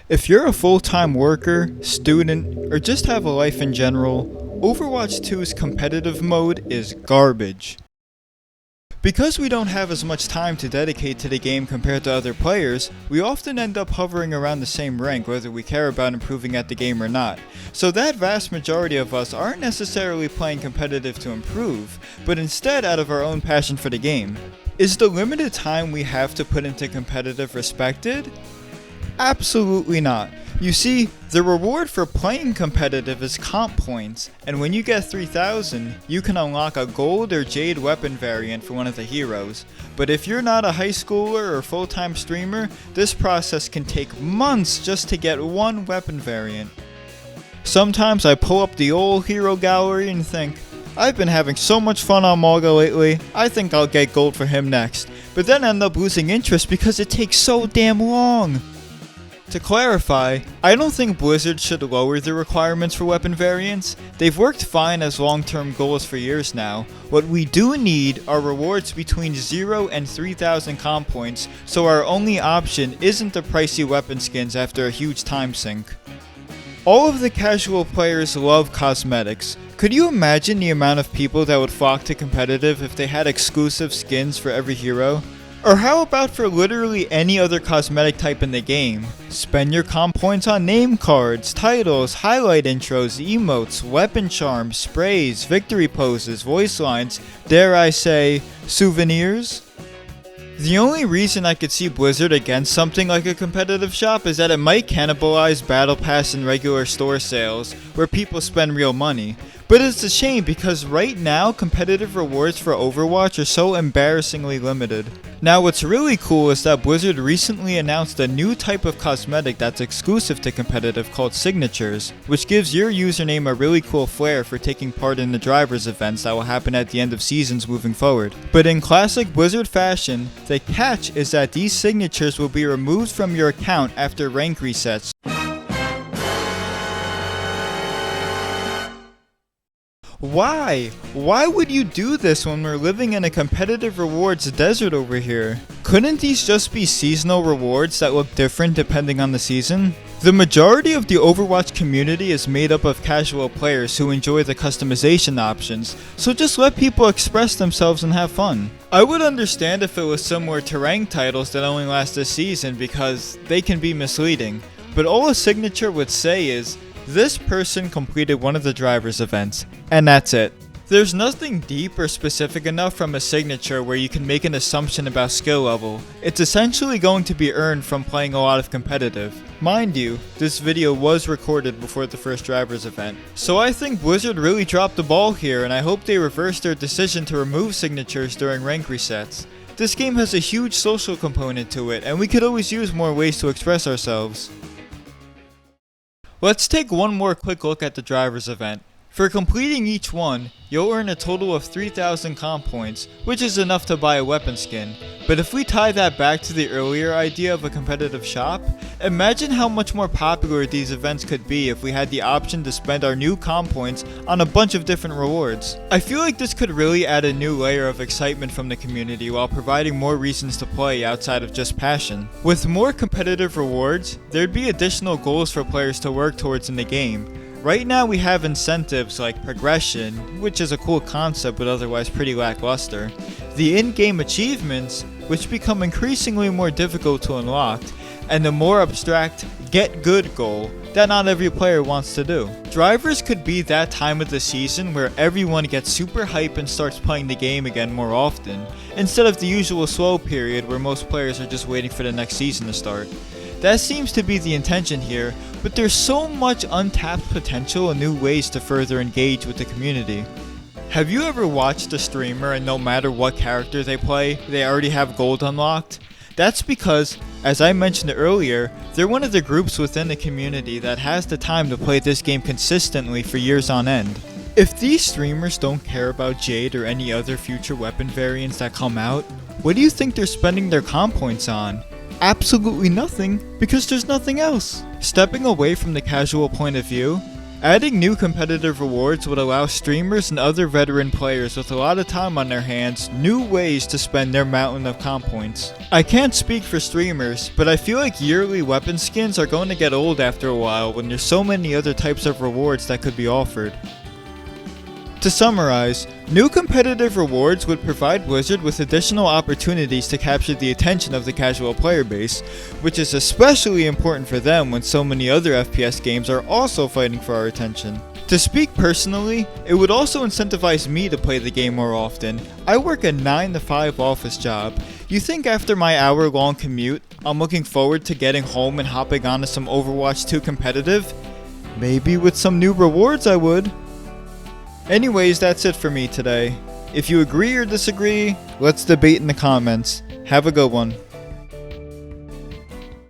If you're a full-time worker, student, or just have a life in general, Overwatch 2's competitive mode is garbage. Because we don't have as much time to dedicate to the game compared to other players, we often end up hovering around the same rank whether we care about improving at the game or not. So that vast majority of us aren't necessarily playing competitive to improve, but instead out of our own passion for the game. Is the limited time we have to put into competitive respected? Absolutely not. You see, the reward for playing competitive is comp points, and when you get 3,000, you can unlock a gold or jade weapon variant for one of the heroes. But if you're not a high schooler or full-time streamer, this process can take months just to get one weapon variant. Sometimes I pull up the old hero gallery and think, I've been having so much fun on Morga lately, I think I'll get gold for him next, but then end up losing interest because it takes so damn long. To clarify, I don't think Blizzard should lower the requirements for weapon variants. They've worked fine as long-term goals for years now. What we do need are rewards between 0 and 3,000 comp points, so our only option isn't the pricey weapon skins after a huge time sink. All of the casual players love cosmetics. Could you imagine the amount of people that would flock to competitive if they had exclusive skins for every hero? Or how about for literally any other cosmetic type in the game? Spend your comp points on name cards, titles, highlight intros, emotes, weapon charms, sprays, victory poses, voice lines, dare I say, souvenirs? The only reason I could see Blizzard against something like a competitive shop is that it might cannibalize Battle Pass and regular store sales, where people spend real money. But it's a shame because right now competitive rewards for Overwatch are so embarrassingly limited. Now what's really cool is that Blizzard recently announced a new type of cosmetic that's exclusive to competitive called signatures, which gives your username a really cool flair for taking part in the drivers events that will happen at the end of seasons moving forward. But in classic Blizzard fashion, the catch is that these signatures will be removed from your account after rank resets. Why? Why would you do this when we're living in a competitive rewards desert over here? Couldn't these just be seasonal rewards that look different depending on the season? The majority of the Overwatch community is made up of casual players who enjoy the customization options, so just let people express themselves and have fun. I would understand if it was similar to ranked titles that only last a season because they can be misleading, but all a signature would say is, this person completed one of the drivers events, and that's it. There's nothing deep or specific enough from a signature where you can make an assumption about skill level. It's essentially going to be earned from playing a lot of competitive. Mind you, this video was recorded before the first drivers event. So I think Blizzard really dropped the ball here, and I hope they reverse their decision to remove signatures during rank resets. This game has a huge social component to it, and we could always use more ways to express ourselves. Let's take one more quick look at the drivers event. For completing each one, you'll earn a total of 3,000 comp points, which is enough to buy a weapon skin. But if we tie that back to the earlier idea of a competitive shop, imagine how much more popular these events could be if we had the option to spend our new comp points on a bunch of different rewards. I feel like this could really add a new layer of excitement from the community while providing more reasons to play outside of just passion. With more competitive rewards, there'd be additional goals for players to work towards in the game. Right now we have incentives like progression, which is a cool concept but otherwise pretty lackluster, the in-game achievements, which become increasingly more difficult to unlock, and the more abstract get good goal that not every player wants to do. Drivers could be that time of the season where everyone gets super hype and starts playing the game again more often, instead of the usual slow period where most players are just waiting for the next season to start. That seems to be the intention here, but there's so much untapped potential and new ways to further engage with the community. Have you ever watched a streamer and no matter what character they play, they already have gold unlocked? That's because, as I mentioned earlier, they're one of the groups within the community that has the time to play this game consistently for years on end. If these streamers don't care about Jade or any other future weapon variants that come out, what do you think they're spending their comp points on? Absolutely nothing, because there's nothing else. Stepping away from the casual point of view, Adding new competitive rewards would allow streamers and other veteran players with a lot of time on their hands new ways to spend their mountain of comp points. I can't speak for streamers, but I feel like yearly weapon skins are going to get old after a while when there's so many other types of rewards that could be offered. To summarize, new competitive rewards would provide Blizzard with additional opportunities to capture the attention of the casual player base, which is especially important for them when so many other FPS games are also fighting for our attention. To speak personally, it would also incentivize me to play the game more often. I work a 9 to 5 office job. You think after my hour-long commute, I'm looking forward to getting home and hopping onto some Overwatch 2 competitive? Maybe with some new rewards I would. Anyways, that's it for me today. If you agree or disagree, let's debate in the comments. Have a good one.